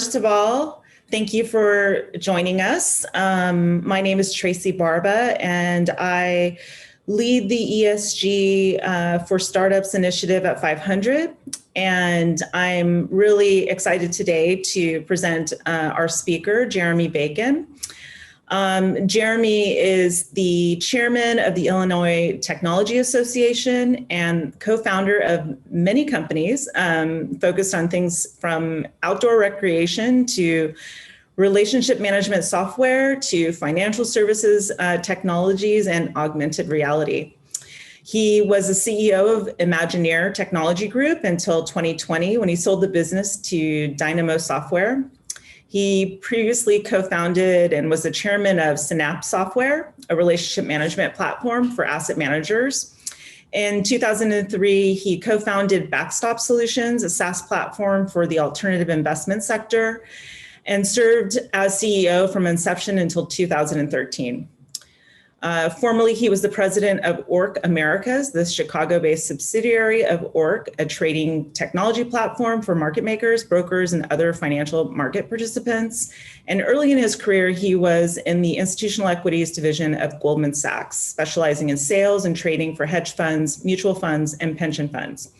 First of all, thank you for joining us. My name is Tracy Barba, and I lead the ESG for Startups initiative at 500. And I'm really excited today to present our speaker, Jeremie Bacon. Jeremie is the chairman of the Illinois Technology Association and co-founder of many companies focused on things from outdoor recreation to relationship management software to financial services technologies and augmented reality. He was the CEO of Imagineer Technology Group until 2020 when he sold the business to Dynamo Software. He previously co-founded and was the chairman of Synap Software, a relationship management platform for asset managers. In 2003, he co-founded Backstop Solutions, a SaaS platform for the alternative investment sector, and served as CEO from inception until 2013. Formerly, he was the president of Orc Americas, the Chicago-based subsidiary of Orc, a trading technology platform for market makers, brokers, and other financial market participants. And early in his career, he was in the institutional equities division of Goldman Sachs, specializing in sales and trading for hedge funds, mutual funds, and pension funds.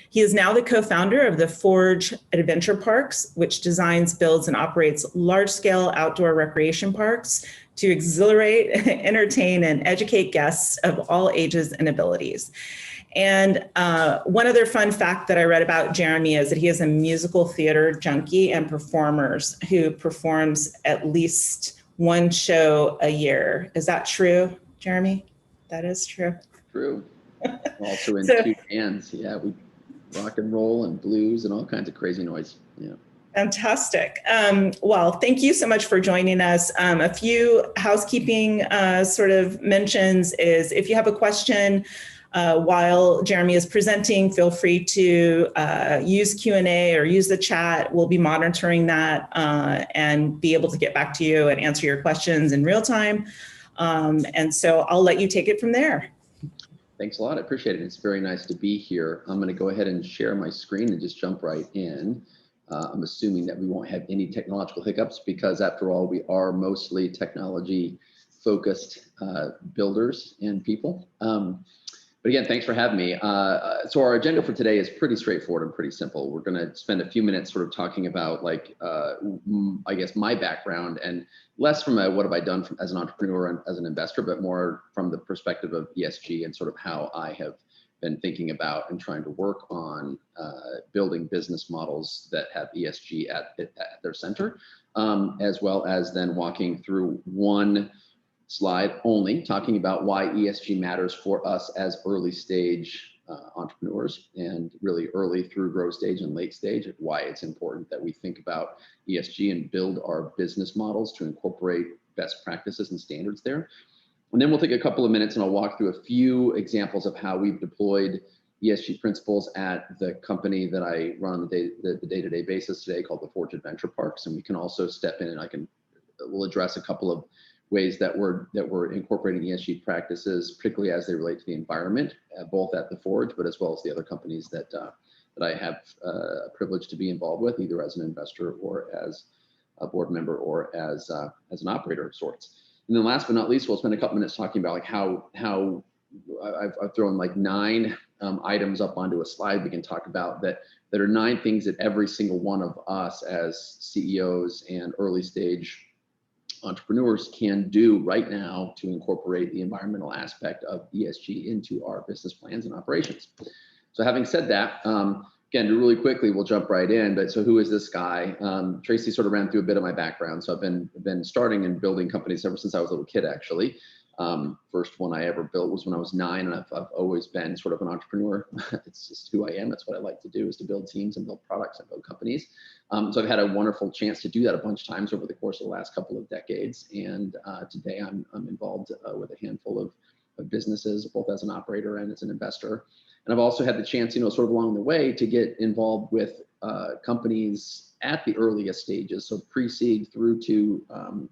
He is now the co-founder of the Forge Adventure Parks, which designs, builds, and operates large-scale outdoor recreation parks to exhilarate, entertain, and educate guests of all ages and abilities. And one other fun fact that I read about Jeremie is that he is a musical theater junkie and performers who performs at least one show a year. Is that true, Jeremie? That is true. True. Also in two bands. Yeah, we rock and roll and blues and all kinds of crazy noise. Yeah. Fantastic. Well, thank you so much for joining us. A few housekeeping sort of mentions is if you have a question while Jeremie is presenting, feel free to use Q&A or use the chat. We'll be monitoring that and be able to get back to you and answer your questions in real time. And so I'll let you take it from there. Thanks a lot. I appreciate it. It's very nice to be here. I'm going to go ahead and share my screen and just jump right in. I'm assuming that we won't have any technological hiccups because after all, we are mostly technology focused builders and people. But again, thanks for having me. So our agenda for today is pretty straightforward and pretty simple. We're going to spend a few minutes sort of talking about like, I guess, my background and less from a what have I done as an entrepreneur and as an investor, but more from the perspective of ESG and sort of how I have been thinking about and trying to work on building business models that have ESG at their center, as well as then walking through one slide only, talking about why ESG matters for us as early stage entrepreneurs and really early through growth stage and late stage, why it's important that we think about ESG and build our business models to incorporate best practices and standards there. And then we'll take a couple of minutes and I'll walk through a few examples of how we've deployed ESG principles at the company that I run on the day-to-day basis today called the Forge Adventure Parks. And we can also step in and we'll address a couple of ways that we're incorporating ESG practices, particularly as they relate to the environment, both at the Forge, but as well as the other companies that I have a privilege to be involved with, either as an investor or as a board member or as an operator of sorts. And then last but not least, we'll spend a couple minutes talking about like how I've thrown like 9 items up onto a slide we can talk about that are 9 things that every single one of us as CEOs and early stage entrepreneurs can do right now to incorporate the environmental aspect of ESG into our business plans and operations. So having said that, again, really quickly, we'll jump right in. But so who is this guy? Tracy sort of ran through a bit of my background. So I've been starting and building companies ever since I was a little kid, actually. First one I ever built was when I was 9, and I've always been sort of an entrepreneur. It's just who I am. That's what I like to do, is to build teams and build products and build companies. So I've had a wonderful chance to do that a bunch of times over the course of the last couple of decades. And today I'm involved with a handful of businesses, both as an operator and as an investor. And I've also had the chance, sort of along the way to get involved with companies at the earliest stages, so pre-seed through to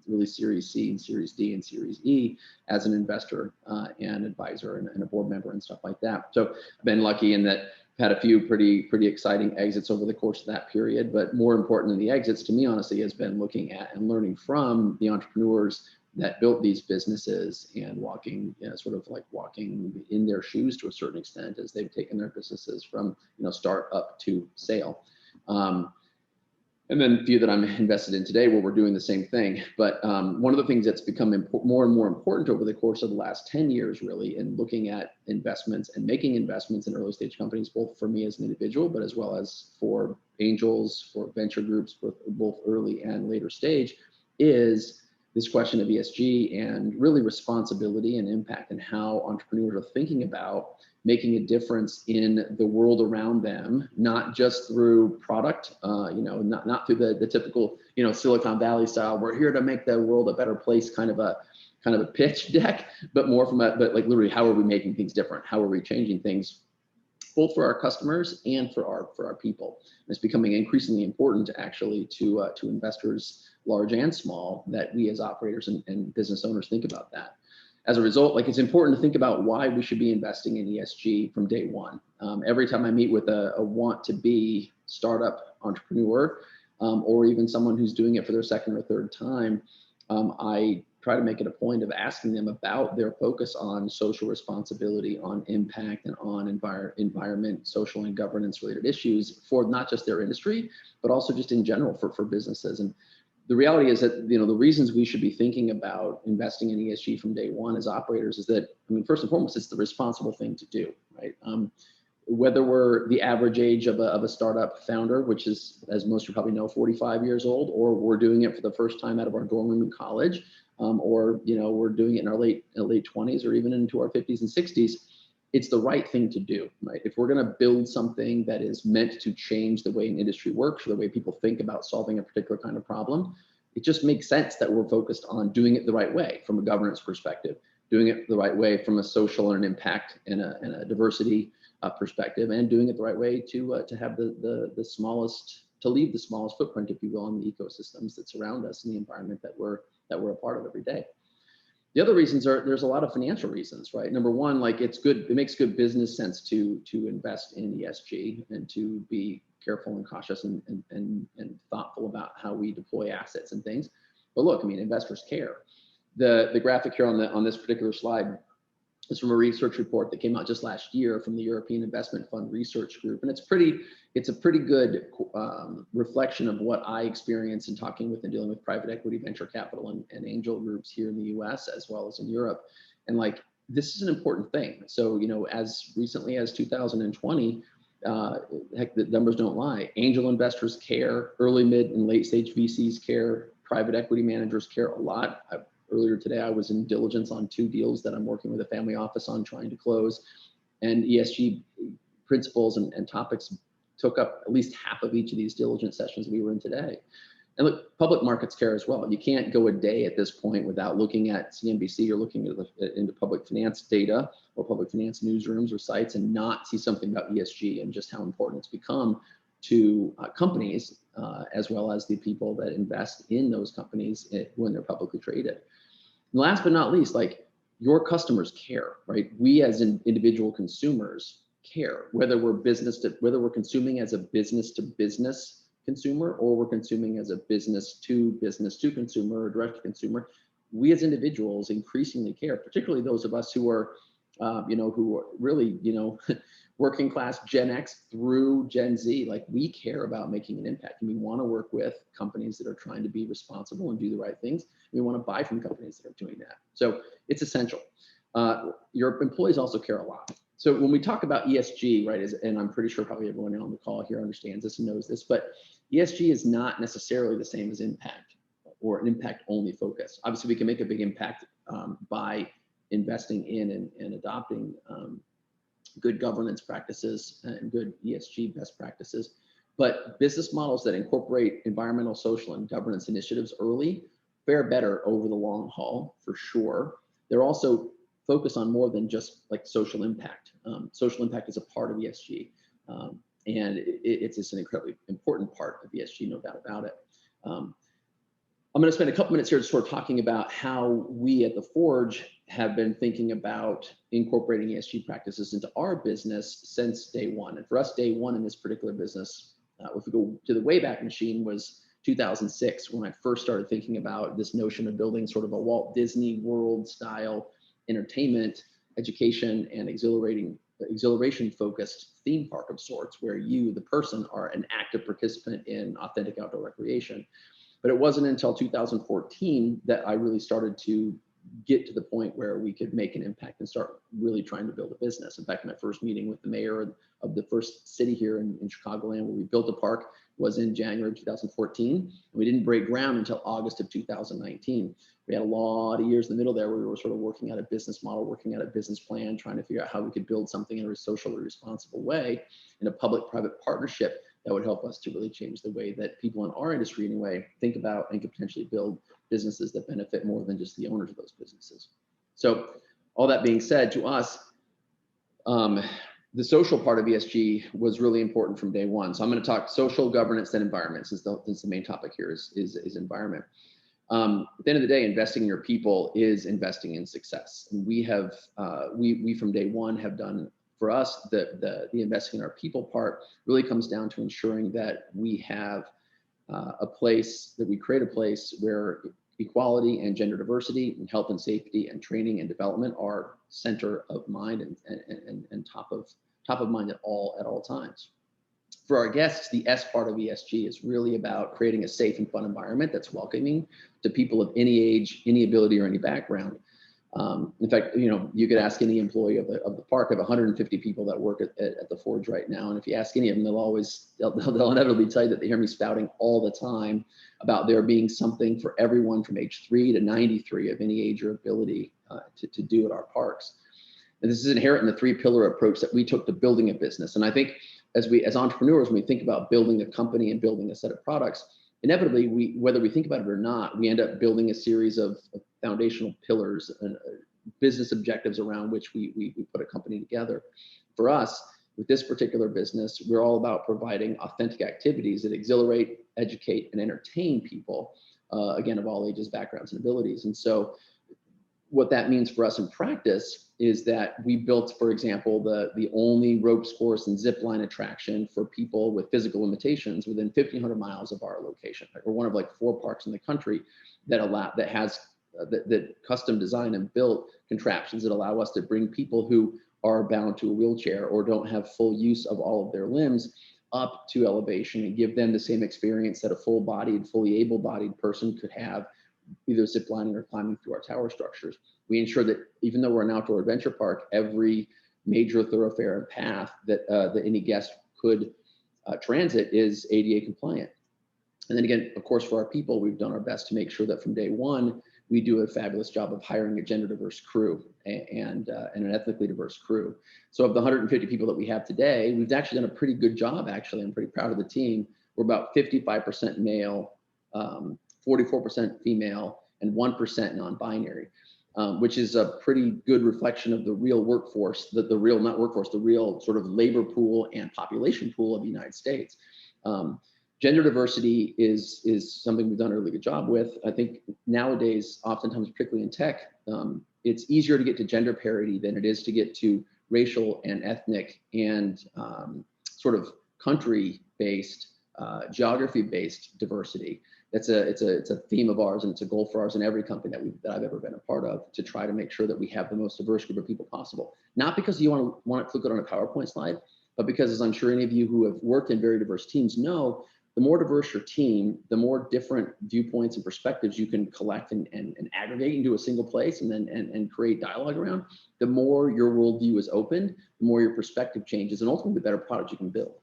really Series C and Series D and Series E as an investor and advisor and a board member and stuff like that. So I've been lucky in that had a few pretty exciting exits over the course of that period. But more important than the exits to me, honestly, has been looking at and learning from the entrepreneurs that built these businesses and walking, sort of like walking in their shoes to a certain extent as they've taken their businesses from, start up to sale. And then a few that I'm invested in today where we're doing the same thing. But one of the things that's become more and more important over the course of the last 10 years, really, in looking at investments and making investments in early stage companies, both for me as an individual, but as well as for angels, for venture groups, both early and later stage, is this question of ESG and really responsibility and impact, and how entrepreneurs are thinking about making a difference in the world around them, not just through product, not through the typical, Silicon Valley style, we're here to make the world a better place kind of a pitch deck, but more but like literally, how are we making things different? How are we changing things, both for our customers and for our people? And it's becoming increasingly important actually to investors, large and small, that we as operators and business owners think about that. As a result, it's important to think about why we should be investing in ESG from day one. Every time I meet with a want to be startup entrepreneur, or even someone who's doing it for their second or third time, I try to make it a point of asking them about their focus on social responsibility, on impact, and on environment, social and governance related issues for not just their industry, but also just in general for businesses. And the reality is that, the reasons we should be thinking about investing in ESG from day one as operators is that, first and foremost, it's the responsible thing to do, right? Whether we're the average age of a startup founder, which is, as most of you probably know, 45 years old, or we're doing it for the first time out of our dorm room in college, or we're doing it in our late 20s or even into our 50s and 60s, it's the right thing to do, right? If we're going to build something that is meant to change the way an industry works or the way people think about solving a particular kind of problem, it just makes sense that we're focused on doing it the right way from a governance perspective, doing it the right way from a social and impact and a diversity perspective, and doing it the right way to have the smallest, to leave the smallest footprint, if you will, on the ecosystems that surround us and the environment that we're a part of every day. The other reasons there's a lot of financial reasons, right? Number one, it makes good business sense to invest in ESG and to be careful and cautious and thoughtful about how we deploy assets and things. But look, investors care. The graphic here on this particular slide is from a research report that came out just last year from the European Investment Fund Research Group, and it's a pretty good reflection of what I experienced in talking with and dealing with private equity, venture capital, and angel groups here in the U.S. as well as in Europe. And this is an important thing. So as recently as 2020, heck, the numbers don't lie. Angel investors care. Early, mid, and late stage VCs care. Private equity managers care a lot. Earlier today, I was in diligence on 2 deals that I'm working with a family office on trying to close, and ESG principles and topics took up at least half of each of these diligence sessions we were in today. And look, public markets care as well. You can't go a day at this point without looking at CNBC or looking into public finance data or public finance newsrooms or sites and not see something about ESG and just how important it's become to companies, as well as the people that invest in those companies when they're publicly traded. And last but not least, your customers care, right? We as individual consumers care, whether we're consuming as a business to business consumer, or we're consuming as a business to consumer or direct to consumer. We as individuals increasingly care, particularly those of us who are really, working class Gen X through Gen Z. We care about making an impact, and we want to work with companies that are trying to be responsible and do the right things. We want to buy from companies that are doing that. So it's essential. Your employees also care a lot. So when we talk about ESG, right, and I'm pretty sure probably everyone on the call here understands this and knows this, but ESG is not necessarily the same as impact or an impact only focus. Obviously, we can make a big impact by investing in and adopting good governance practices and good ESG best practices. But business models that incorporate environmental, social, and governance initiatives early fare better over the long haul, for sure. They're also focused on more than just social impact. Social impact is a part of ESG, and it's just an incredibly important part of ESG, no doubt about it. I'm going to spend a couple minutes here just sort of talking about how we at the Forge have been thinking about incorporating ESG practices into our business since day one. And for us, day one in this particular business, if we go to the Wayback Machine, was 2006, when I first started thinking about this notion of building sort of a Walt Disney World style entertainment, education, and exhilaration focused theme park of sorts, where you, the person, are an active participant in authentic outdoor recreation. But it wasn't until 2014 that I really started to get to the point where we could make an impact and start really trying to build a business. In fact, my first meeting with the mayor of the first city here in Chicagoland, where we built a park, was in January 2014. And we didn't break ground until August of 2019. We had a lot of years in the middle there where we were sort of working out a business model, working out a business plan, trying to figure out how we could build something in a socially responsible way in a public-private partnership that would help us to really change the way that people in our industry, anyway, think about and could potentially build businesses that benefit more than just the owners of those businesses. So all that being said, to us, the social part of ESG was really important from day one. So I'm going to talk social, governance, and environment, since the main topic here is environment. At the end of the day, investing in your people is investing in success. And we have, we from day one have done, for us, the investing in our people part really comes down to ensuring that we have a place, that we create a place where equality and gender diversity and health and safety and training and development are center of mind and top of mind at all times. For our guests, the S part of ESG is really about creating a safe and fun environment that's welcoming to people of any age, any ability, or any background. In fact, you could ask any employee of the park. I have 150 people that work at the Forge right now, and if you ask any of them, they'll inevitably tell you that they hear me spouting all the time about there being something for everyone from age 3 to 93 of any age or ability to do at our parks. And this is inherent in the 3-pillar approach that we took to building a business. And I think as entrepreneurs, when we think about building a company and building a set of products, inevitably, whether we think about it or not, we end up building a series of foundational pillars and business objectives around which we put a company together. For us, with this particular business, we're all about providing authentic activities that exhilarate, educate, and entertain people, again, of all ages, backgrounds, and abilities. And so what that means for us in practice is that we built, for example, the only ropes course and zip line attraction for people with physical limitations within 1,500 miles of our location. We're one of like 4 parks in the country that has custom design and built contraptions that allow us to bring people who are bound to a wheelchair or don't have full use of all of their limbs up to elevation and give them the same experience that a full-bodied, fully able-bodied person could have, either ziplining or climbing through our tower structures. We ensure that even though we're an outdoor adventure park, every major thoroughfare and path that any guest could transit is ADA compliant. And then again, of course, for our people, we've done our best to make sure that from day one, we do a fabulous job of hiring a gender diverse crew and an ethnically diverse crew. So of the 150 people that we have today, we've actually done a pretty good job, actually. I'm pretty proud of the team. We're about 55% male, 44% female, and 1% non-binary, which is a pretty good reflection of the real workforce, the real sort of labor pool and population pool of the United States. Gender diversity is something we've done a really good job with. I think nowadays, oftentimes, particularly in tech, it's easier to get to gender parity than it is to get to racial and ethnic and sort of country-based, geography-based diversity. It's a theme of ours, and it's a goal for ours in every company that I've ever been a part of, to try to make sure that we have the most diverse group of people possible. Not because you want it to look good on a PowerPoint slide, but because, as I'm sure any of you who have worked in very diverse teams know, the more diverse your team, the more different viewpoints and perspectives you can collect and aggregate into a single place and create dialogue around, the more your worldview is open, the more your perspective changes, and ultimately the better product you can build.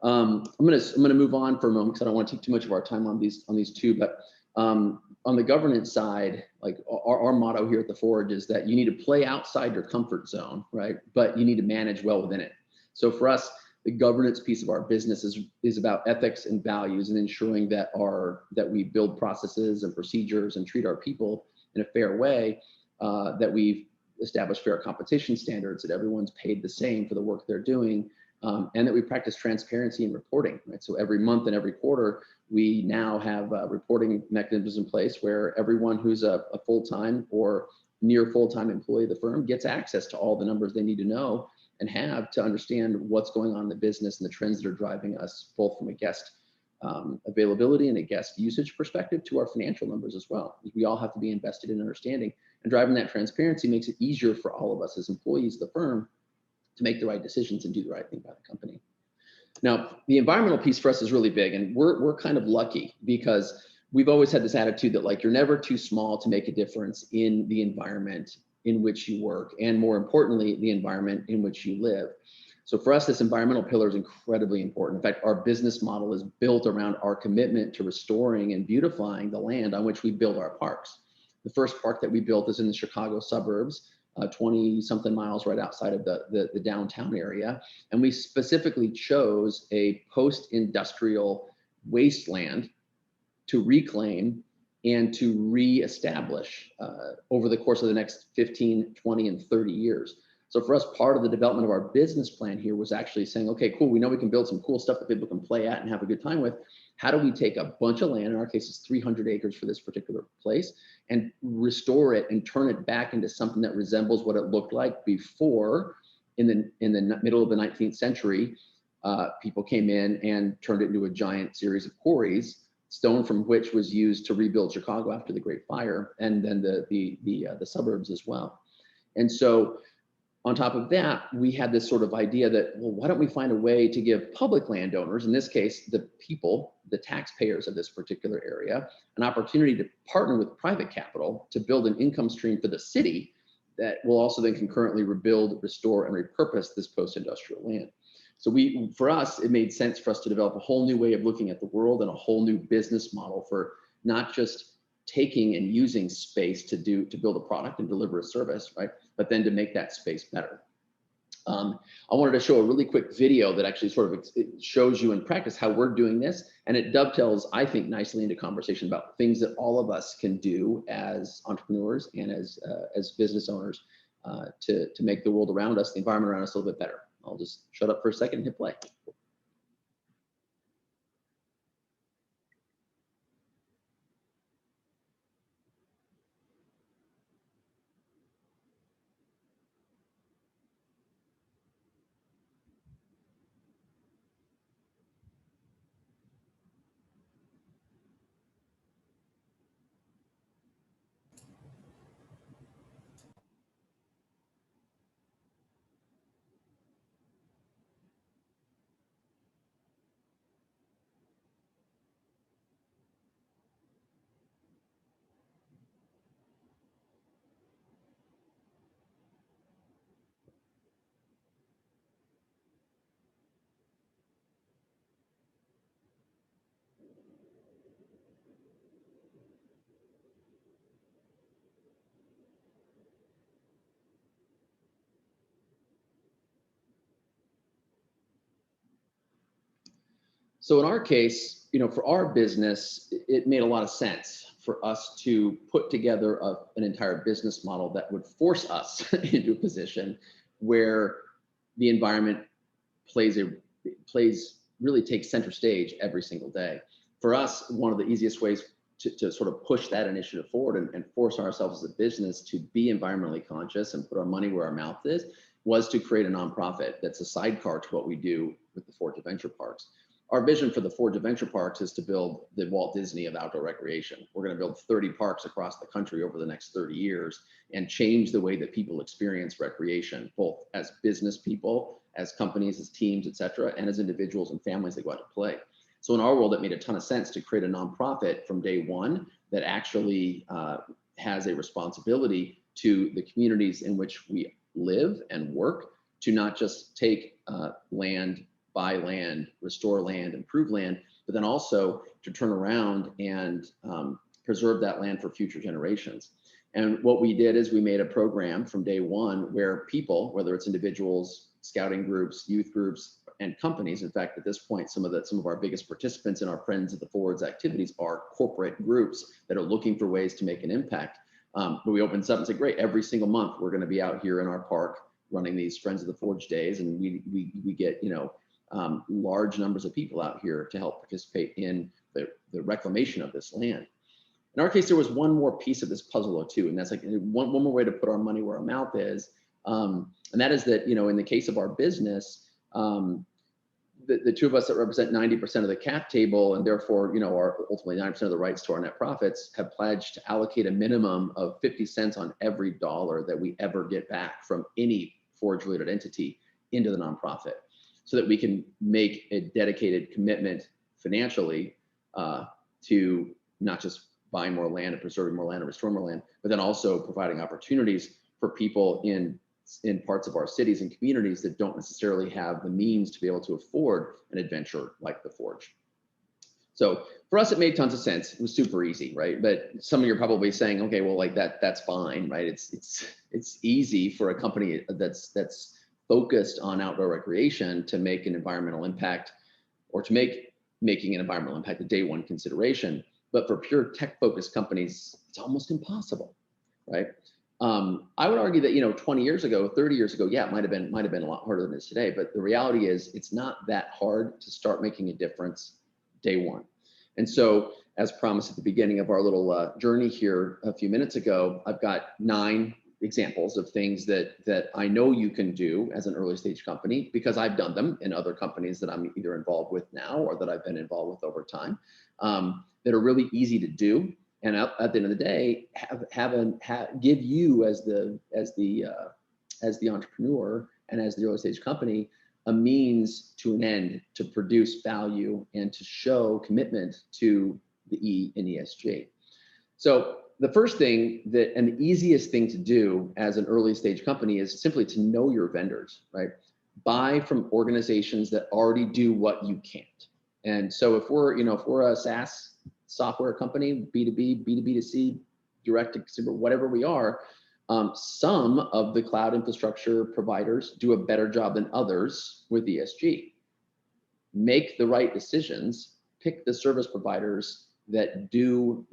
I'm gonna move on for a moment because I don't want to take too much of our time on these two, but on the governance side, like our motto here at the Forge is that you need to play outside your comfort zone, right? But you need to manage well within it. So for us, the governance piece of our business is about ethics and values and ensuring that we build processes and procedures and treat our people in a fair way, that we've established fair compensation standards, that everyone's paid the same for the work they're doing, and that we practice transparency and reporting, right? So every month and every quarter, we now have reporting mechanisms in place where everyone who's a full-time or near full-time employee of the firm gets access to all the numbers they need to know and have to understand what's going on in the business and the trends that are driving us, both from a guest availability and a guest usage perspective to our financial numbers as well. We all have to be invested in understanding, and driving that transparency makes it easier for all of us as employees of the firm to make the right decisions and do the right thing by the company. Now, the environmental piece for us is really big, and we're kind of lucky because we've always had this attitude that, like, you're never too small to make a difference in the environment in which you work, and more importantly, the environment in which you live. So for us, this environmental pillar is incredibly important. In fact, our business model is built around our commitment to restoring and beautifying the land on which we build our parks. The first park that we built is in the Chicago suburbs, 20 something miles right outside of the downtown area. And we specifically chose a post-industrial wasteland to reclaim and to reestablish over the course of the next 15, 20, and 30 years. So for us, part of the development of our business plan here was actually saying, okay, cool, we know we can build some cool stuff that people can play at and have a good time with. How do we take a bunch of land, in our case it's 300 acres for this particular place, and restore it and turn it back into something that resembles what it looked like before, in the middle of the 19th century, people came in and turned it into a giant series of quarries, stone from which was used to rebuild Chicago after the Great Fire, and then the suburbs as well. And so on top of that, we had this sort of idea that, well, why don't we find a way to give public landowners, in this case, the people, the taxpayers of this particular area, an opportunity to partner with private capital to build an income stream for the city that will also then concurrently rebuild, restore, and repurpose this post-industrial land. So for us, it made sense for us to develop a whole new way of looking at the world and a whole new business model for not just taking and using space to build a product and deliver a service, right? But then to make that space better. I wanted to show a really quick video that actually sort of shows you in practice how we're doing this. And it dovetails, I think, nicely into conversation about things that all of us can do as entrepreneurs and as business owners to make the world around us, the environment around us, a little bit better. I'll just shut up for a second and hit play. So in our case, for our business, it made a lot of sense for us to put together an entire business model that would force us into a position where the environment really takes center stage every single day. For us, one of the easiest ways to sort of push that initiative forward and force ourselves as a business to be environmentally conscious and put our money where our mouth is was to create a nonprofit that's a sidecar to what we do with the Forge Adventure Parks. Our vision for the Forge Adventure Parks is to build the Walt Disney of outdoor recreation. We're going to build 30 parks across the country over the next 30 years and change the way that people experience recreation, both as business people, as companies, as teams, et cetera, and as individuals and families that go out to play. So in our world, it made a ton of sense to create a nonprofit from day one that actually has a responsibility to the communities in which we live and work, to not just take land, buy land, restore land, improve land, but then also to turn around and preserve that land for future generations. And what we did is we made a program from day one where people, whether it's individuals, scouting groups, youth groups, and companies, in fact, at this point, some of our biggest participants in our Friends of the Forge activities are corporate groups that are looking for ways to make an impact. But we opened up and said, great, every single month, we're gonna be out here in our park running these Friends of the Forge days, and we get, large numbers of people out here to help participate in the reclamation of this land. In our case, there was one more piece of this puzzle or two, and that's like one more way to put our money where our mouth is. And that is that, in the case of our business, the two of us that represent 90% of the cap table, and therefore, are ultimately 90% of the rights to our net profits, have pledged to allocate a minimum of 50 cents on every dollar that we ever get back from any Forge-related entity into the nonprofit, so that we can make a dedicated commitment financially to not just buying more land and preserving more land and restoring more land, but then also providing opportunities for people in parts of our cities and communities that don't necessarily have the means to be able to afford an adventure like the Forge. So for us, it made tons of sense. It was super easy, right? But some of you are probably saying, okay, well, like that's fine, right? It's easy for a company that's focused on outdoor recreation to make an environmental impact, or to making an environmental impact a day one consideration. But for pure tech-focused companies, it's almost impossible, right? I would argue that 20 years ago, 30 years ago, yeah, it might have been a lot harder than it is today. But the reality is, it's not that hard to start making a difference day one. And so, as promised at the beginning of our little journey here a few minutes ago, I've got 9 examples of things that I know you can do as an early stage company, because I've done them in other companies that I'm either involved with now or that I've been involved with over time, that are really easy to do. And at the end of the day, give you as the entrepreneur and as the early stage company a means to an end to produce value and to show commitment to the E in ESG. So the first thing and the easiest thing to do as an early stage company is simply to know your vendors, right? Buy from organizations that already do what you can't. And so if we're a SaaS software company, B2B, B2B2C, direct to consumer, whatever we are, some of the cloud infrastructure providers do a better job than others with ESG. Make the right decisions, pick the service providers that do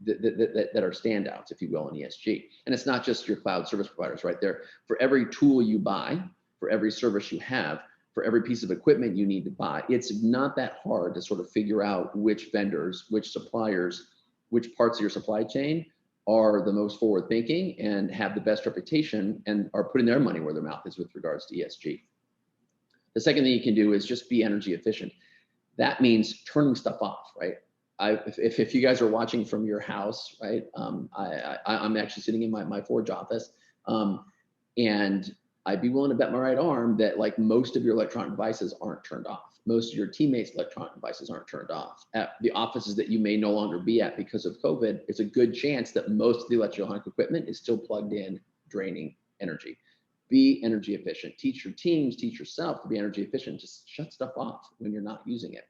that are standouts, if you will, in ESG. And it's not just your cloud service providers, right? There, for every tool you buy, for every service you have, for every piece of equipment you need to buy, it's not that hard to sort of figure out which vendors, which suppliers, which parts of your supply chain are the most forward thinking and have the best reputation and are putting their money where their mouth is with regards to ESG. The second thing you can do is just be energy efficient. That means turning stuff off, right? If you guys are watching from your house, right? I'm actually sitting in my Forge office, and I'd be willing to bet my right arm that like most of your electronic devices aren't turned off. Most of your teammates' electronic devices aren't turned off. At the offices that you may no longer be at because of COVID, it's a good chance that most of the electronic equipment is still plugged in, draining energy. Be energy efficient. Teach your teams, teach yourself to be energy efficient. Just shut stuff off when you're not using it.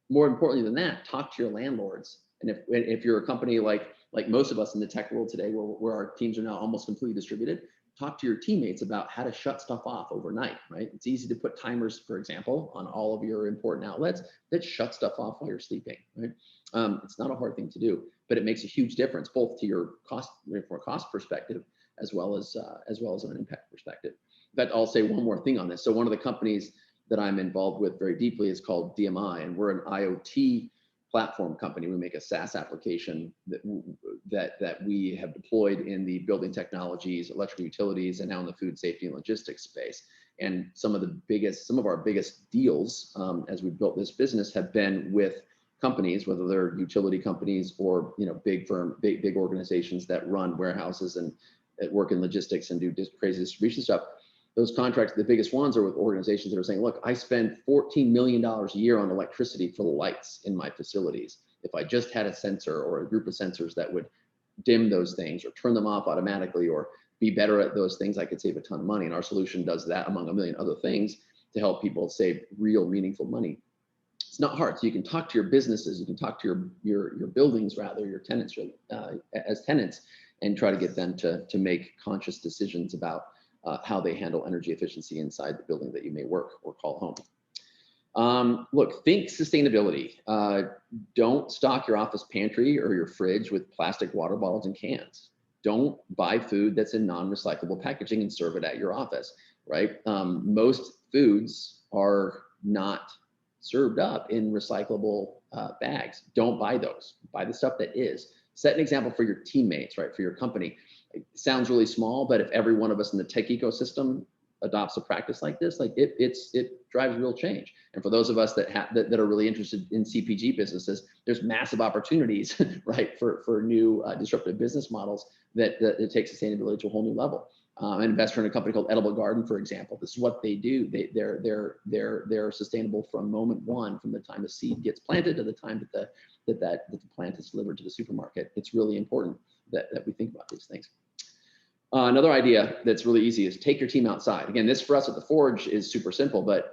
More importantly than that, talk to your landlords. And if you're a company like most of us in the tech world today, where our teams are now almost completely distributed, talk to your teammates about how to shut stuff off overnight, right? It's easy to put timers, for example, on all of your important outlets that shut stuff off while you're sleeping, right? It's not a hard thing to do, but it makes a huge difference, both to your cost, from a cost perspective, as well as an impact perspective. In fact, I'll say one more thing on this. So one of the companies that I'm involved with very deeply is called DMI, and we're an IoT platform company. We make a SaaS application that we have deployed in the building technologies, electrical utilities, and now in the food safety and logistics space. And some of our biggest deals as we've built this business have been with companies, whether they're utility companies or big organizations that run warehouses and that work in logistics and do crazy distribution stuff. Those contracts, the biggest ones, are with organizations that are saying, look, I spend $14 million a year on electricity for the lights in my facilities. If I just had a sensor or a group of sensors that would dim those things or turn them off automatically or be better at those things, I could save a ton of money. And our solution does that, among a million other things, to help people save real meaningful money. It's not hard. So you can talk to your businesses, you can talk to your buildings, rather, your tenants, as tenants, and try to get them to make conscious decisions about how they handle energy efficiency inside the building that you may work or call home. Look, think sustainability. Don't stock your office pantry or your fridge with plastic water bottles and cans. Don't buy food that's in non-recyclable packaging and serve it at your office, right? Most foods are not served up in recyclable bags. Don't buy those. Buy the stuff that is. Set an example for your teammates, right? For your company. It sounds really small, but if every one of us in the tech ecosystem adopts a practice like this, like it drives real change. And for those of us that are really interested in CPG businesses, there's massive opportunities, right, for new disruptive business models that take sustainability to a whole new level. An investor in a company called Edible Garden, for example, this is what they do. They're sustainable from moment one, from the time the seed gets planted to the time that the plant is delivered to the supermarket. It's really important that we think about these things. Another idea that's really easy is take your team outside. Again, this for us at the Forge is super simple, but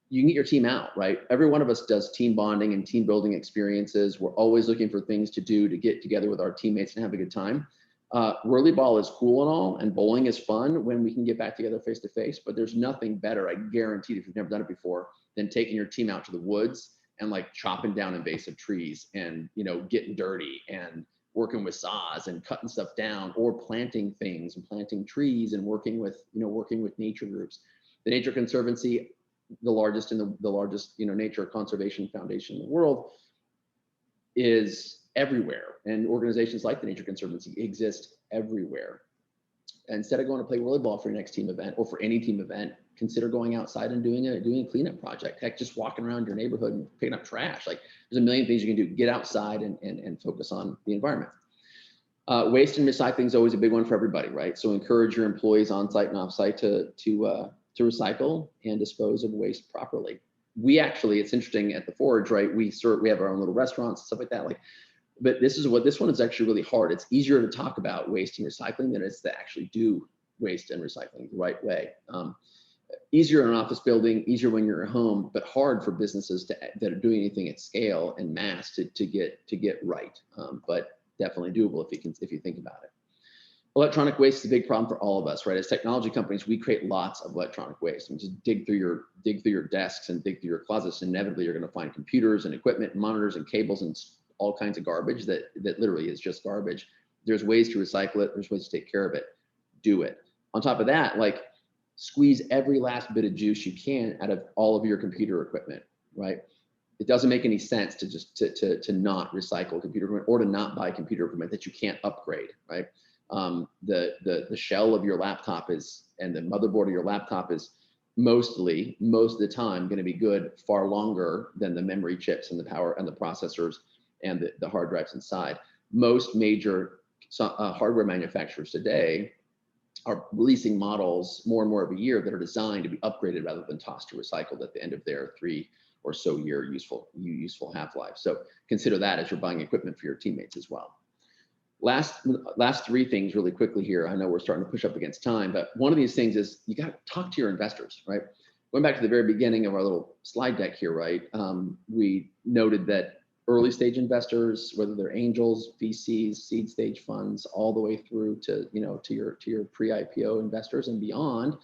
you can get your team out, right? Every one of us does team bonding and team building experiences. We're always looking for things to do to get together with our teammates and have a good time. Whirly ball is cool and all, and bowling is fun when we can get back together face to face, but there's nothing better, I guarantee, if you've never done it before, than taking your team out to the woods and like chopping down invasive trees and, you know, getting dirty and working with saws and cutting stuff down, or planting things and planting trees and working with nature groups. The Nature Conservancy, the largest nature conservation foundation in the world, is everywhere, and organizations like the Nature Conservancy exist everywhere. Instead of going to play volleyball for your next team event or for any team event, consider going outside and doing a cleanup project. Heck, just walking around your neighborhood and picking up trash. Like, there's a million things you can do. Get outside and focus on the environment. Waste and recycling is always a big one for everybody, right? So encourage your employees on site and off site to recycle and dispose of waste properly. We actually, it's interesting at the Forge, right? We have our own little restaurants and stuff like that. Like, but this one is actually really hard. It's easier to talk about waste and recycling than it is to actually do waste and recycling the right way. Easier in an office building, easier when you're at home, but hard for businesses that are doing anything at scale and mass to get right. But definitely doable if you think about it. Electronic waste is a big problem for all of us, right? As technology companies, we create lots of electronic waste. And just dig through your desks and dig through your closets, and inevitably you're going to find computers and equipment, and monitors and cables and all kinds of garbage that literally is just garbage. There's ways to recycle it. There's ways to take care of it. Do it. On top of that, like, squeeze every last bit of juice you can out of all of your computer equipment, right? It doesn't make any sense to just to not recycle computer equipment or to not buy computer equipment that you can't upgrade, right? The shell of your laptop and the motherboard of your laptop is most of the time going to be good far longer than the memory chips and the power and the processors and the hard drives inside. Most major hardware manufacturers today are releasing models more and more every year that are designed to be upgraded rather than tossed to recycled at the end of their 3 or so year useful half-life. So consider that as you're buying equipment for your teammates as well. Last 3 things really quickly here. I know we're starting to push up against time, but one of these things is you got to talk to your investors, right? Going back to the very beginning of our little slide deck here, right? We noted that early stage investors, whether they're angels, VCs, seed stage funds, all the way through to your pre-IPO investors and beyond,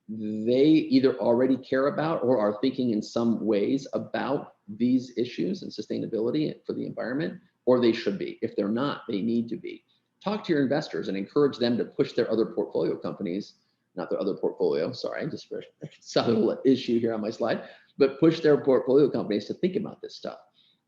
they either already care about or are thinking in some ways about these issues and sustainability for the environment, or they should be. If they're not, they need to be. Talk to your investors and encourage them to push their other portfolio companies, not their other portfolio, sorry, just for a subtle issue here on my slide, but push their portfolio companies to think about this stuff.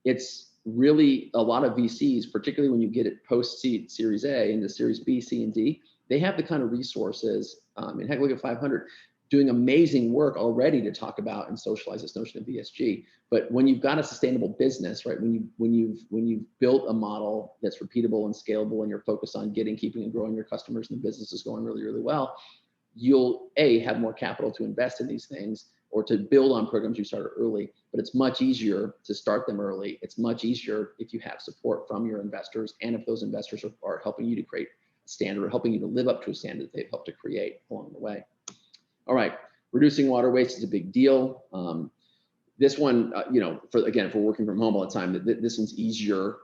It's really a lot of VCs, particularly when you get it post-seed Series A into Series B, C, and D, they have the kind of resources, and heck, look at 500, doing amazing work already to talk about and socialize this notion of ESG. But when you've got a sustainable business, right, when you've built a model that's repeatable and scalable, and you're focused on keeping and growing your customers, and the business is going really, really well, you'll have more capital to invest in these things or to build on programs you started early. But it's much easier to start them early. It's much easier if you have support from your investors, and if those investors are helping you to create a standard, or helping you to live up to a standard that they've helped to create along the way. All right, reducing water waste is a big deal. This one, if we're working from home all the time, this one's easier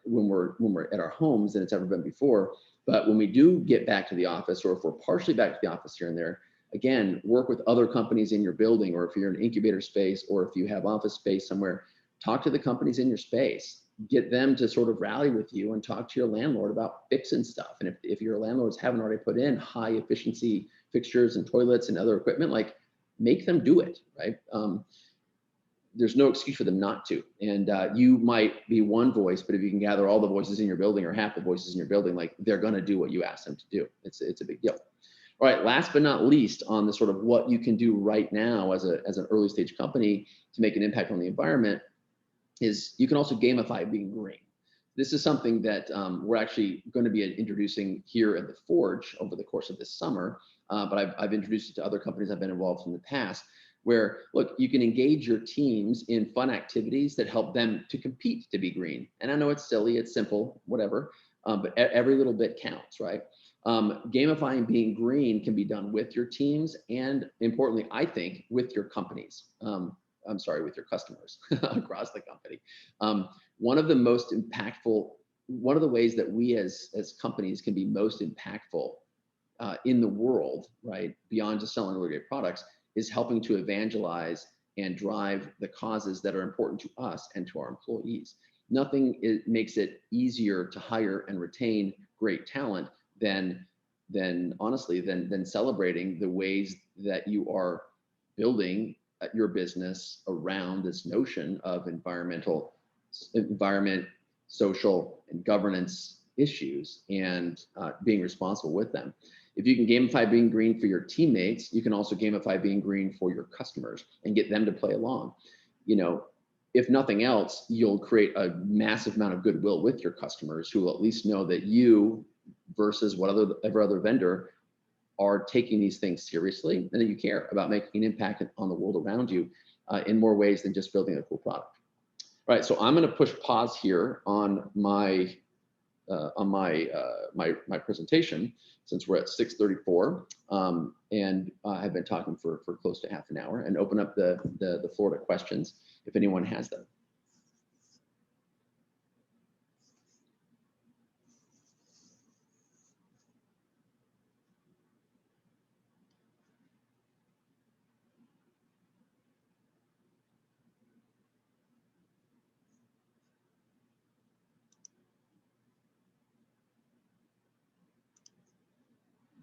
when we're at our homes than it's ever been before. But when we do get back to the office, or if we're partially back to the office here and there, again, work with other companies in your building, or if you're in an incubator space, or if you have office space somewhere, talk to the companies in your space. Get them to sort of rally with you and talk to your landlord about fixing stuff. And if your landlords haven't already put in high efficiency fixtures and toilets and other equipment, like, make them do it, right? There's no excuse for them not to. And you might be one voice, but if you can gather all the voices in your building or half the voices in your building, like they're going to do what you ask them to do. It's a big deal. All right, last but not least, on the sort of what you can do right now as an early stage company to make an impact on the environment is you can also gamify being green. This is something that we're actually going to be introducing here at the Forge over the course of this summer, but I've introduced it to other companies I've been involved in the past, where, look, you can engage your teams in fun activities that help them to compete to be green. And I know it's silly, it's simple, whatever, but every little bit counts, right? Gamifying being green can be done with your teams and, importantly, I think, with your companies. With your customers across the company. One of the most impactful, one of the ways that we as companies can be most impactful in the world, right, beyond just selling really great products, is helping to evangelize and drive the causes that are important to us and to our employees. Nothing makes it easier to hire and retain great talent than celebrating the ways that you are building your business around this notion of environment, social, and governance issues, and being responsible with them. If you can gamify being green for your teammates, you can also gamify being green for your customers and get them to play along. You know, if nothing else, you'll create a massive amount of goodwill with your customers, who will at least know that you, versus whatever other vendor, are taking these things seriously, and that you care about making an impact on the world around you in more ways than just building a cool product. All right, so I'm going to push pause here on my my presentation, since we're at 6:34, and I've been talking for close to half an hour, and open up the floor to questions if anyone has them.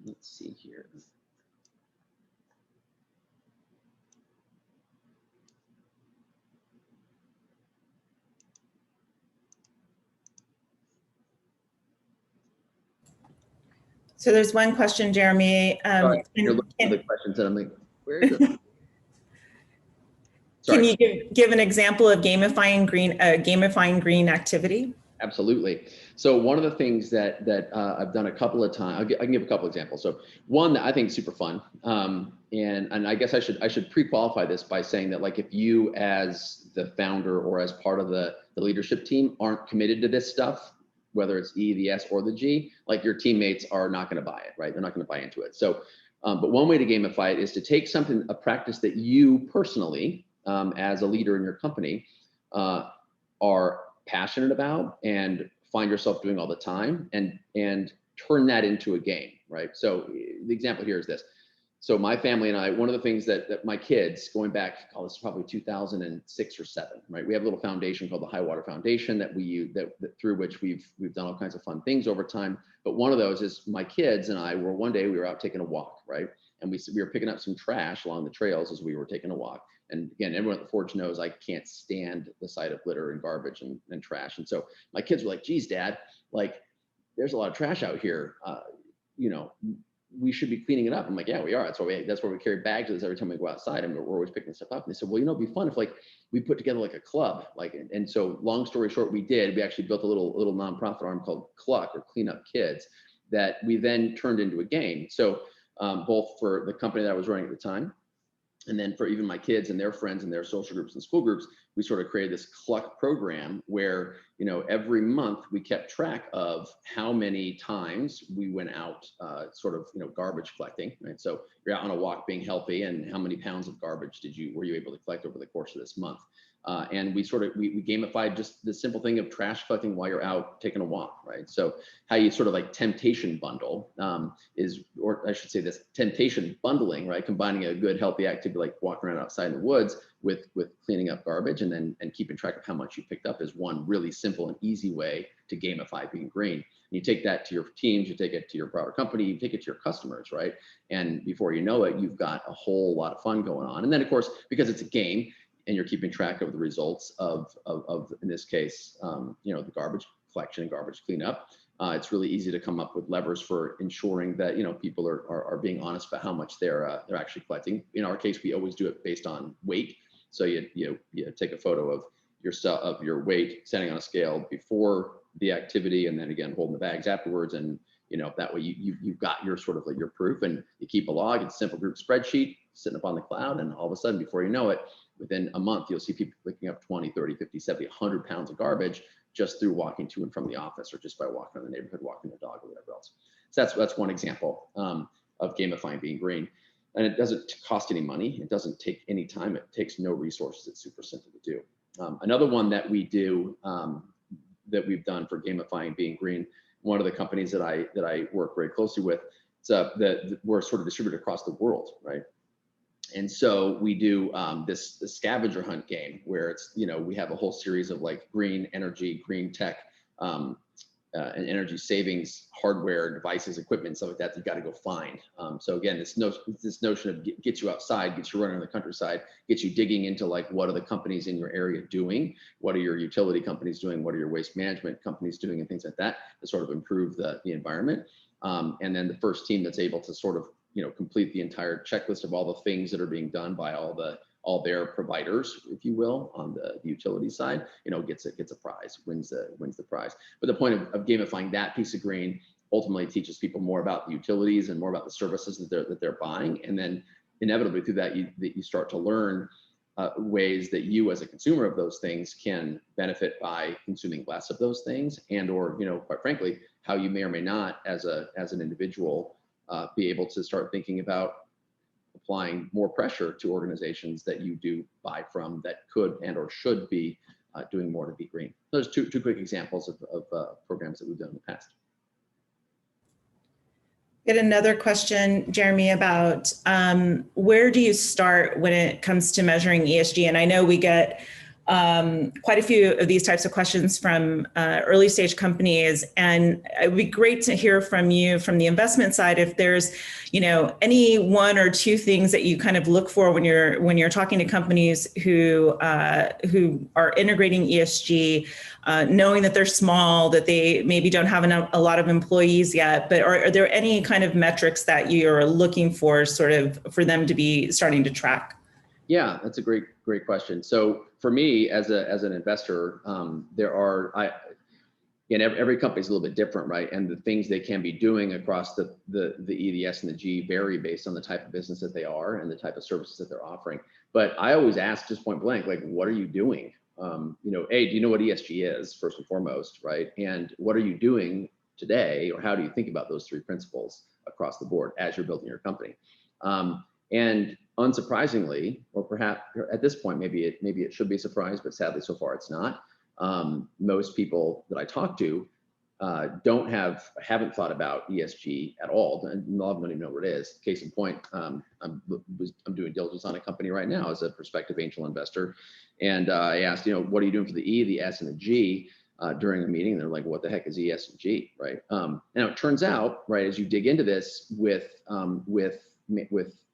Let's see here. So there's one question, Jeremie. You're looking at the questions, and I'm like, where is it? Can you give an example of gamifying green activity? Absolutely. So one of the things that I've done a couple of times, I can give a couple examples. So one that I think is super fun, and I guess I should pre-qualify this by saying that, like, if you as the founder or as part of the leadership team aren't committed to this stuff, whether it's E, the S, or the G, like, your teammates are not going to buy it, right? They're not going to buy into it. So, but one way to gamify it is to take a practice that you personally, as a leader in your company, are passionate about and find yourself doing all the time, and turn that into a game, right? So the example here is this. So my family and I, one of the things that my kids, going back, this is probably 2006 or 7, right? We have a little foundation called the High Water Foundation that we use, through which we've done all kinds of fun things over time. But one of those is my kids and I were, one day we were out taking a walk, right? And we were picking up some trash along the trails as we were taking a walk. And again, everyone at the Forge knows I can't stand the sight of litter and garbage and trash. And so my kids were like, geez, Dad, like, there's a lot of trash out here. You know, we should be cleaning it up. I'm like, yeah, we are. That's why we carry bags of this every time we go outside, and we're always picking stuff up. And they said, well, you know, it'd be fun if, like, we put together like a club, like, and so long story short, we actually built a little nonprofit arm called Cluck, or Clean Up Kids, that we then turned into a game. So both for the company that I was running at the time, and then for even my kids and their friends and their social groups and school groups, we sort of created this Cluck program where, you know, every month we kept track of how many times we went out, sort of, you know, garbage collecting, right? So you're out on a walk being healthy, and how many pounds of garbage were you able to collect over the course of this month? And we gamified just the simple thing of trash collecting while you're out taking a walk, right? So how you sort of like temptation bundle or I should say this, temptation bundling, right? Combining a good healthy activity like walking around outside in the woods with cleaning up garbage and keeping track of how much you picked up is one really simple and easy way to gamify being green. And you take that to your teams, you take it to your broader company, you take it to your customers, right? And before you know it, you've got a whole lot of fun going on. And then of course, because it's a game and you're keeping track of the results of in this case, the garbage collection and garbage cleanup, it's really easy to come up with levers for ensuring that people are being honest about how much they're actually collecting. In our case, we always do it based on weight. So you take a photo of your weight standing on a scale before the activity, and then again holding the bags afterwards, and that way you've got your sort of like your proof, and you keep a log. It's a simple group spreadsheet sitting up on the cloud, and all of a sudden, before you know it, within a month, you'll see people picking up 20, 30, 50, 70, 100 pounds of garbage just through walking to and from the office, or just by walking in the neighborhood, walking their dog or whatever else. So that's one example of gamifying being green. And it doesn't cost any money. It doesn't take any time. It takes no resources. It's super simple to do. Another one that we do, that we've done for gamifying being green, one of the companies that I work very closely with, we're sort of distributed across the world, right? And so we do this scavenger hunt game where it's, we have a whole series of like green energy, green tech, and energy savings hardware, devices, equipment, stuff like that you've got to go find. So again, this notion of get you outside, get you running in the countryside, get you digging into like, what are the companies in your area doing? What are your utility companies doing? What are your waste management companies doing, and things like that to sort of improve the environment. And then the first team that's able to sort of, complete the entire checklist of all the things that are being done by all their providers, if you will, on the utility side, gets a prize, wins the prize. But the point of gamifying that piece of green ultimately teaches people more about the utilities and more about the services that they're buying. And then inevitably through that, you start to learn ways that you as a consumer of those things can benefit by consuming less of those things, and or, quite frankly, how you may or may not as an individual be able to start thinking about applying more pressure to organizations that you do buy from that could and or should be doing more to be green. Those two quick examples of programs that we've done in the past. Get another question, Jeremie, about where do you start when it comes to measuring ESG? And I know we get quite a few of these types of questions from early stage companies, and it would be great to hear from you from the investment side if there's any one or two things that you kind of look for when you're talking to companies who are integrating ESG, knowing that they're small, that they maybe don't have a lot of employees yet, but are there any kind of metrics that you're looking for sort of for them to be starting to track? Yeah, that's a great question. So for me, as an investor, every company is a little bit different, right? And the things they can be doing across the E, the S, and the G vary based on the type of business that they are and the type of services that they're offering. But I always ask just point blank, like, what are you doing? A, do you know what ESG is, first and foremost, right? And what are you doing today, or how do you think about those three principles across the board as you're building your company? And unsurprisingly, or perhaps at this point, maybe it should be a surprise, but sadly so far it's not. Most people that I talk to haven't thought about ESG at all. And a lot of them don't even know what it is. Case in point, I'm doing diligence on a company right now as a prospective angel investor, and I asked, what are you doing for the E, the S, and the G during a meeting? And they're like, what the heck is E, S, and G, right? Now it turns out, right, as you dig into this with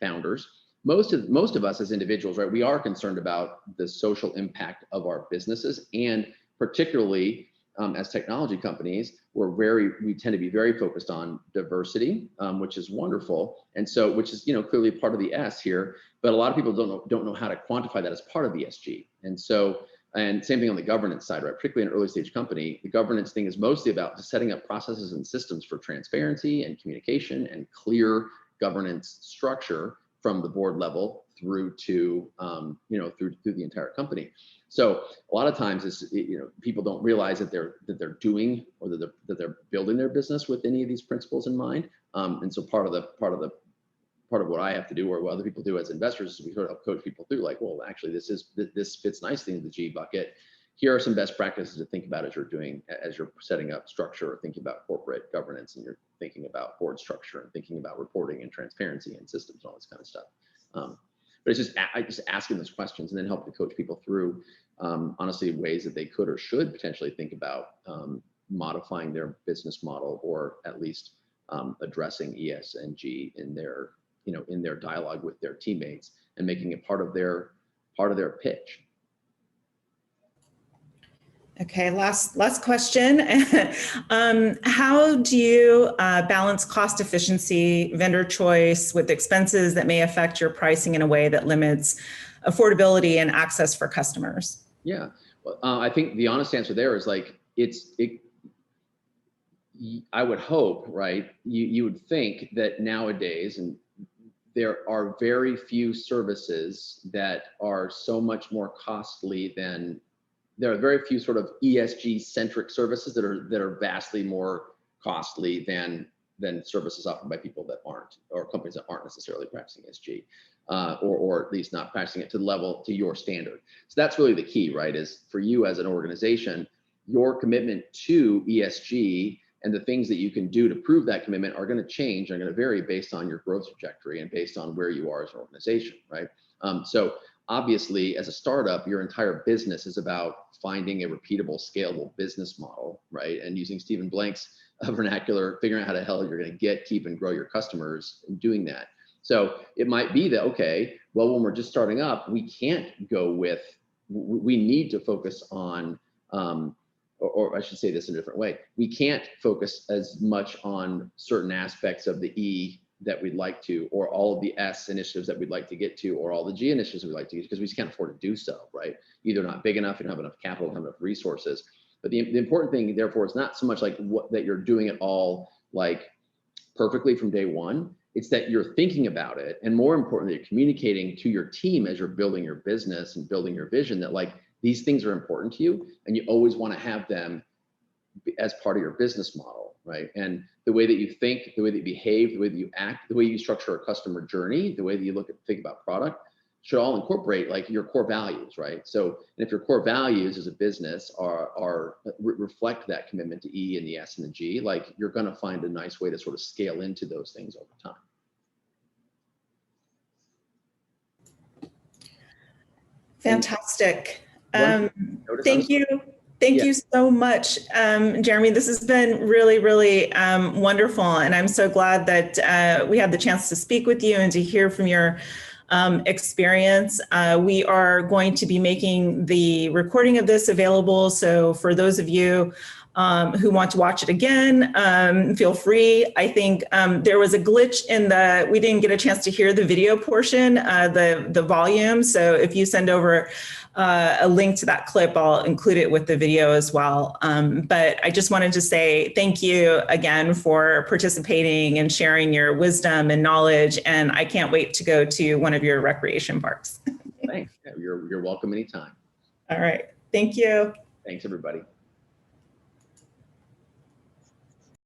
founders, most of us as individuals, right, we are concerned about the social impact of our businesses, and particularly as technology companies, we tend to be very focused on diversity, which is wonderful, and so which is clearly part of the S here. But a lot of people don't know how to quantify that as part of ESG, and same thing on the governance side, right? Particularly in an early stage company, the governance thing is mostly about just setting up processes and systems for transparency and communication and clear governance structure from the board level through to through the entire company. So a lot of times people don't realize that they're doing, or that they're building their business with any of these principles in mind. And so part of what I have to do, or what other people do as investors, is we sort of coach people through, like, well, actually this fits nicely in the G bucket. Here are some best practices to think about as you're setting up structure, or thinking about corporate governance, and you're thinking about board structure, and thinking about reporting and transparency and systems and all this kind of stuff. But it's just asking those questions, and then helping to coach people through, honestly, ways that they could or should potentially think about modifying their business model, or at least addressing ESG in their, in their dialogue with their teammates, and making it part of their pitch. Okay, last question. How do you balance cost efficiency, vendor choice with expenses that may affect your pricing in a way that limits affordability and access for customers? Yeah, well, I think the honest answer there is like, I would hope, right? You would think that nowadays, and there are very few services that are so much more costly than, there are very few sort of ESG centric services that are vastly more costly than services offered by people that aren't, or companies that aren't necessarily practicing ESG, or at least not practicing it to the level, to your standard. So that's really the key, right? Is for you as an organization, your commitment to ESG and the things that you can do to prove that commitment are going to change, are going to vary based on your growth trajectory and based on where you are as an organization, right? So obviously, as a startup, your entire business is about finding a repeatable, scalable business model, right? And using Stephen Blank's vernacular, figuring out how the hell you're going to get, keep, and grow your customers and doing that. So it might be that, okay, well, when we're just starting up, we can't go with, we need to focus on, or I should say this in a different way, we can't focus as much on certain aspects of the E that we'd like to, or all of the S initiatives that we'd like to get to, or all the G initiatives that we'd like to get to, because we just can't afford to do so, right? Either not big enough, you don't have enough capital, don't have enough resources. But the important thing, therefore, is not so much like that you're doing it all like perfectly from day one. It's that you're thinking about it, and more importantly, you're communicating to your team as you're building your business and building your vision that like these things are important to you, and you always want to have them as part of your business model, right? And the way that you think, the way that you behave, the way that you act, the way you structure a customer journey, the way that you think about product should all incorporate like your core values, right? So, and if your core values as a business reflect that commitment to E and the S and the G, like you're going to find a nice way to sort of scale into those things over time. Fantastic. Thank you. Thank you so much, Jeremie. This has been really, really wonderful. And I'm so glad that we had the chance to speak with you and to hear from your experience. We are going to be making the recording of this available. So for those of you who want to watch it again, feel free. I think there was a glitch in we didn't get a chance to hear the video portion, the volume. So if you send over a link to that clip, I'll include it with the video as well. But I just wanted to say thank you again for participating and sharing your wisdom and knowledge. And I can't wait to go to one of your recreation parks. Thanks. You're welcome anytime. All right. Thank you. Thanks, everybody.